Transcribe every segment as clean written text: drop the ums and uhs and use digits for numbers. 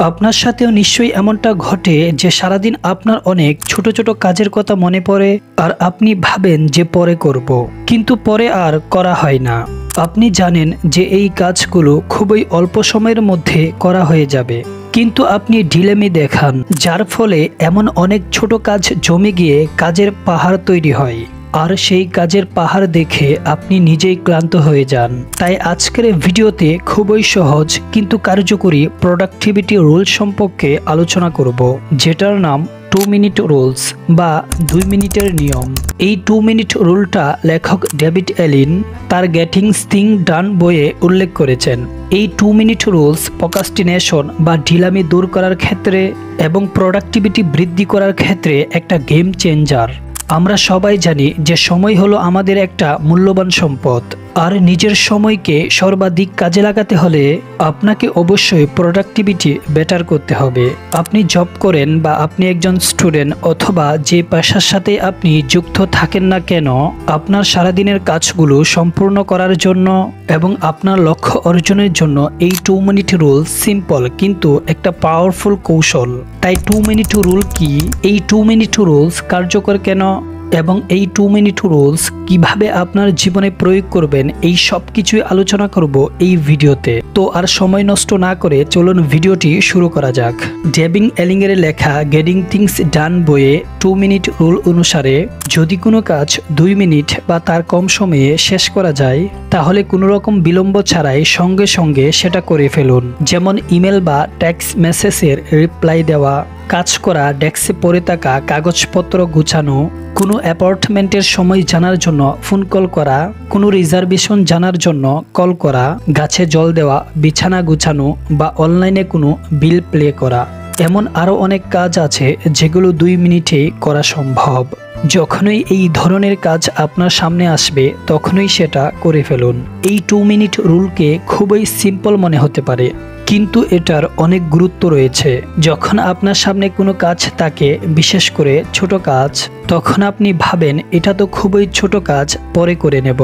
আপনার সাথেও নিশ্চয়ই এমনটা ঘটে যে সারাদিন আপনার অনেক ছোট ছোট কাজের কথা মনে পড়ে আর আপনি ভাবেন যে পরে করব, কিন্তু পরে আর করা হয় না। আপনি জানেন যে এই কাজগুলো খুবই অল্প সময়ের মধ্যে করা হয়ে যাবে, কিন্তু আপনি ঢিলেমি দেখান, যার ফলে এমন অনেক ছোট কাজ জমে গিয়ে কাজের পাহাড় তৈরি হয়। আর সেই কাজের পাহাড় দেখে আপনি নিজেই ক্লান্ত হয়ে যান। তাই আজকের ভিডিওতে খুবই সহজ কিন্তু কার্যকরী প্রোডাক্টিভিটি রুল সম্পর্কে আলোচনা করব, যেটার নাম 2 মিনিট রুলস বা 2 মিনিটের নিয়ম। এই 2 মিনিট রুলটা লেখক ডেভিড এলিন তার গেটিং থিংস ডান বইয়ে উল্লেখ করেছেন। এই 2 মিনিট রুলস প্রোক্রাস্টিনেশন বা ঢিলামি দূর করার ক্ষেত্রে এবং প্রোডাক্টিভিটি বৃদ্ধি করার ক্ষেত্রে একটা গেম চেঞ্জার। আমরা সবাই জানি যে সময় হলো আমাদের একটা মূল্যবান সম্পদ, আর নিজের সময়কে সর্বাধিক কাজে লাগাতে হলে আপনাকে অবশ্যই প্রোডাক্টিভিটি বেটার করতে হবে। আপনি জব করেন বা আপনি একজন স্টুডেন্ট অথবা যে পেশার সাথে আপনি যুক্ত থাকেন না কেন, আপনার সারাদিনের কাজগুলো সম্পূর্ণ করার জন্য এবং আপনার লক্ষ্য অর্জনের জন্য এই 2 মিনিট রুল সিম্পল কিন্তু একটা পাওয়ারফুল কৌশল। তাই 2 মিনিট রুল কি, এই 2 মিনিট রুলস কার্যকর কেন এবং এই 2 মিনিট রুলস কিভাবে আপনার জীবনে প্রয়োগ করবেন, এই সব কিছুই আলোচনা করব এই ভিডিওতে। তো আর সময় নষ্ট না করে চলুন ভিডিওটি শুরু করা যাক। ডেভিড এলিন এর লেখা গেটিং থিংস ডান বইয়ে 2 মিনিট রুল অনুসারে যদি কোনো কাজ 2 মিনিট বা তার কম সময়ে শেষ করা যায়, তাহলে কোনো রকম বিলম্ব ছাড়াই সঙ্গে সঙ্গে সেটা করে ফেলুন। যেমন ইমেল বা টেক্সট মেসেজের রিপ্লাই দেওয়া, কাজ করা, ডেস্কে পড়ে থাকা কাগজপত্র গুছানো, কোনো অ্যাপার্টমেন্টের সময় জানার জন্য ফোন কল করা, কোনো রিজার্ভেশন জানার জন্য কল করা, গাছে জল দেওয়া, বিছানা গুছানো বা অনলাইনে কোনো বিল পে করা। এমন আরও অনেক কাজ আছে যেগুলো 2 মিনিটে করা সম্ভব। যখনই এই ধরনের কাজ আপনার সামনে আসবে তখনই সেটা করে ফেলুন। এই 2 মিনিট রুলকে খুবই সিম্পল মনে হতে পারে, কিন্তু এটার অনেক গুরুত্ব রয়েছে। যখন আপনার সামনে কোনো কাজ থাকে, বিশেষ করে ছোট কাজ, তখন আপনি ভাবেন এটা তো খুবই ছোট কাজ, পরে করে নেব,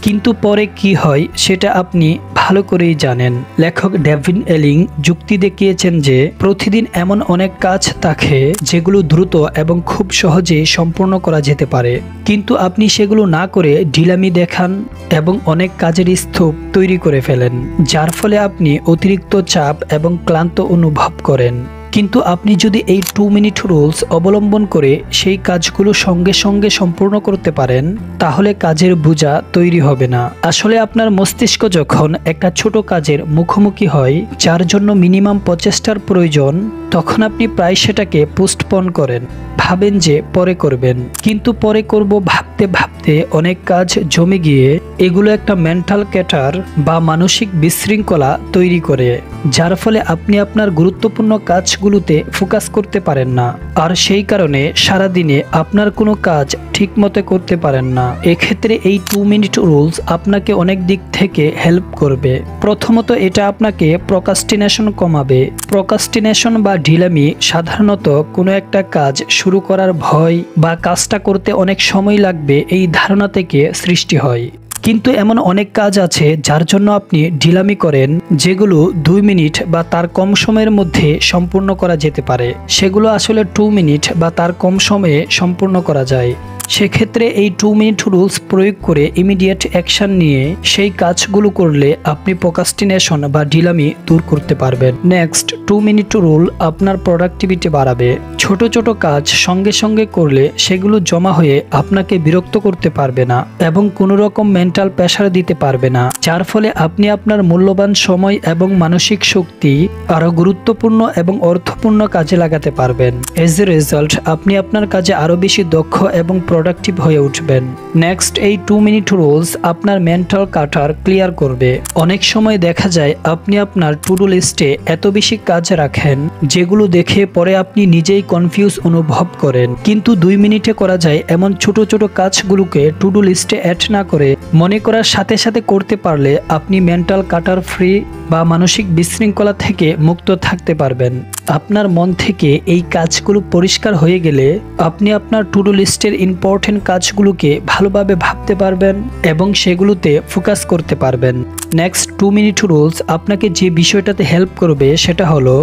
কিন্তু পরে কি হয় সেটা আপনি ভালো করেই জানেন। লেখক ডেভিড এলিন যুক্তি দেখিয়েছেন যে প্রতিদিন এমন অনেক কাজ থাকে যেগুলো দ্রুত এবং খুব সহজে সম্পূর্ণ করা যেতে পারে, কিন্তু আপনি সেগুলো না করে ঢিলামি দেখান এবং অনেক কাজের স্তূপ তৈরি করে ফেলেন, যার ফলে আপনি অতিরিক্ত চাপ এবং ক্লান্ত অনুভব করেন। কিন্তু আপনি যদি এই 2 মিনিট রুলস অবলম্বন করে সেই কাজগুলো সঙ্গে সঙ্গে সম্পূর্ণ করতে পারেন, তাহলে কাজের বোঝা তৈরি হবে না। আসলে আপনার মস্তিষ্ক যখন একটা ছোট কাজের মুখোমুখি হয় যার জন্য মিনিমাম প্রচেষ্টার প্রয়োজন, তখন আপনি প্রায় সেটাকে পোস্টপোন করেন, ভাবেন যে পরে করবেন, কিন্তু পরে করব ভাবতে ভাবতে অনেক কাজ জমে গিয়ে এগুলো একটা মেন্টাল ক্যাটার বা মানসিক বিশৃঙ্খলা তৈরি করে, যার ফলে আপনি আপনার গুরুত্বপূর্ণ কাজগুলোতে ফোকাস করতে পারেন না, আর সেই কারণে সারাদিনে আপনার কোনো কাজ ঠিক মতো করতে পারেন না। এক্ষেত্রে এই 2 মিনিট রুলস আপনাকে অনেক দিক থেকে হেল্প করবে। প্রথমত, এটা আপনাকে প্রোক্রাস্টিনেশন কমাবে। প্রোক্রাস্টিনেশন বা ঢিলামি সাধারণত কোনো একটা কাজ শুরু করার ভয় বা কাজটা করতে অনেক সময় লাগবে এই ধারণা থেকে সৃষ্টি হয়। কিন্তু এমন অনেক কাজ আছে যার জন্য আপনি ঢিলামি করেন, যেগুলো 2 মিনিট বা তার কম সময়ের মধ্যে সম্পূর্ণ করা যেতে পারে। সেগুলো আসলে 2 মিনিট বা তার কম সময়ে সম্পূর্ণ করা যায়। সেক্ষেত্রে এই 2 মিনিট রুলস প্রয়োগ করে ইমিডিয়েট অ্যাকশন নিয়ে সেই কাজগুলো করলে আপনি প্রোক্রাস্টিনেশন বা ঢিলামি দূর করতে পারবেন। নেক্সট, 2 মিনিট রুল আপনার প্রোডাক্টিভিটি বাড়াবে। ছোট ছোট কাজ সঙ্গে সঙ্গে করলে সেগুলো জমা হয়ে আপনাকে বিরক্ত করতে পারবে না এবং কোনো রকম মেন্টাল প্রেসার দিতে পারবে না, যার ফলে আপনি আপনার মূল্যবান সময় এবং মানসিক শক্তি আরও গুরুত্বপূর্ণ এবং অর্থপূর্ণ কাজে লাগাতে পারবেন। এজ এ রেজাল্ট আপনি আপনার কাজে আরও বেশি দক্ষ এবং প্রোডাক্টিভ হয়ে উঠবেন। নেক্সট, এই 2 মিনিট রুলস আপনার মেন্টাল ক্লাটার ক্লিয়ার করবে। অনেক সময় দেখা যায় আপনি আপনার টু ডু লিস্টে এত বেশি কাজ রাখেন যেগুলো দেখে পরে আপনি নিজেই কনফিউজ অনুভব করেন, কিন্তু 2 মিনিটে করা যায় এমন ছোট ছোট কাজগুলোকে টু ডু লিস্টে অ্যাড না করে মনে করার সাথে সাথে করতে পারলে আপনি মেন্টাল ক্লাটার ফ্রি বা মানসিক বিশৃঙ্খলা থেকে মুক্ত থাকতে পারবেন। আপনার মন থেকে এই কাজগুলো পরিষ্কার হয়ে গেলে আপনি আপনার টু ডু লিস্টের ইম্পর্টেন্ট কাজগুলোকে ভালোভাবে ভাবতে পারবেন এবং সেগুলোতে ফোকাস করতে পারবেন। নেক্সট, 2 মিনিট রুলস আপনাকে যে বিষয়টাতে হেল্প করবে সেটা হলো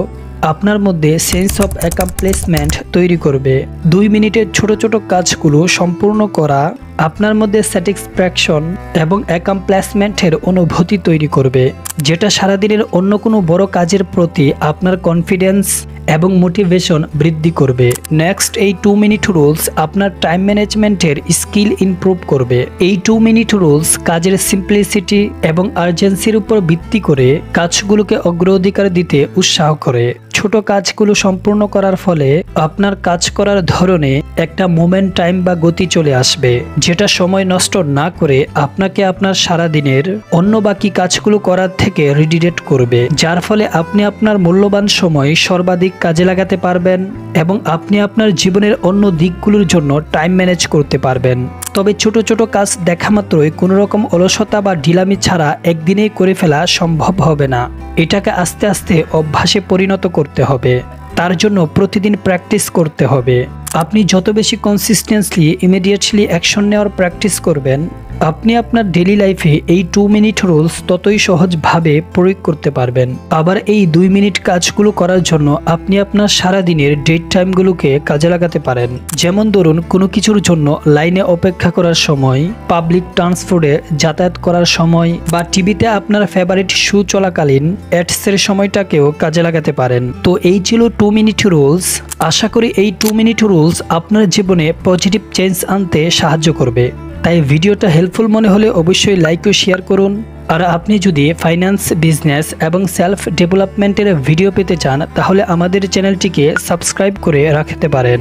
আপনার মধ্যে সেন্স অফ অ্যাকমপ্লিশমেন্ট তৈরি করবে। 2 মিনিটের ছোট ছোট কাজগুলো সম্পূর্ণ করা আপনার মধ্যে স্যাটিসফ্যাকশন এবং অ্যাকমপ্লিশমেন্টের অনুভূতি তৈরি করবে, যেটা সারাদিনের অন্য কোনো বড় কাজের প্রতি আপনার কনফিডেন্স এবং মোটিভেশন বৃদ্ধি করবে। নেক্সট, এই 2 মিনিট রুলস আপনার টাইম ম্যানেজমেন্টের স্কিল ইমপ্রুভ করবে। এই 2 মিনিট রুলস কাজের সিম্পলিসিটি এবং আর্জেন্সির উপর ভিত্তি করে কাজগুলোকে অগ্রাধিকার দিতে উৎসাহ করে। ছোট কাজগুলো সম্পূর্ণ করার ফলে আপনার কাজ করার ধরনে একটা মোমেন্ট টাইম বা গতি চলে আসবে, যেটা সময় নষ্ট না করে আপনাকে আপনার সারাদিনের অন্য বাকি কাজগুলো করার থেকে রিডিরেক্ট করবে, যার ফলে আপনি আপনার মূল্যবান সময় সর্বাধিক কাজে লাগাতে পারবেন এবং আপনি আপনার জীবনের অন্য দিকগুলোর জন্য টাইম ম্যানেজ করতে পারবেন। তবে ছোট ছোট কাজ দেখা মাত্রই কোনো রকম অলসতা বা ঢিলামি ছাড়া একদিনেই করে ফেলা সম্ভব হবে না। এটাকে আস্তে আস্তে অভ্যাসে পরিণত করতে হবে। তার জন্য প্রতিদিন প্র্যাকটিস করতে হবে। আপনি যত বেশি কনসিস্টেন্টলি ইমিডিয়েটলি অ্যাকশন নেওয়ার প্র্যাকটিস করবেন, আপনি আপনার ডেইলি লাইফে এই 2 মিনিট রুলস ততই সহজভাবে প্রয়োগ করতে পারবেন। আবার এই 2 মিনিট কাজগুলো করার জন্য আপনি আপনার সারাদিনের ডেট টাইমগুলোকে কাজে লাগাতে পারেন। যেমন ধরুন, কোনো কিছুর জন্য লাইনে অপেক্ষা করার সময়, পাবলিক ট্রান্সপোর্টে যাতায়াত করার সময় বা টিভিতে আপনার ফেভারিট শো চলাকালীন অ্যাডসের সময়টাকেও কাজে লাগাতে পারেন। তো এই ছিল 2 মিনিট রুলস। আশা করি এই 2 মিনিট রুলস আপনার জীবনে পজিটিভ চেঞ্জ আনতে সাহায্য করবে। তাই ভিডিওটা হেল্পফুল মনে হলে অবশ্যই লাইক ও শেয়ার করুন। আর আপনি যদি ফাইন্যান্স, বিজনেস এবং সেলফ ডেভেলপমেন্টের ভিডিও পেতে চান, তাহলে আমাদের চ্যানেলটিকে সাবস্ক্রাইব করে রাখতে পারেন।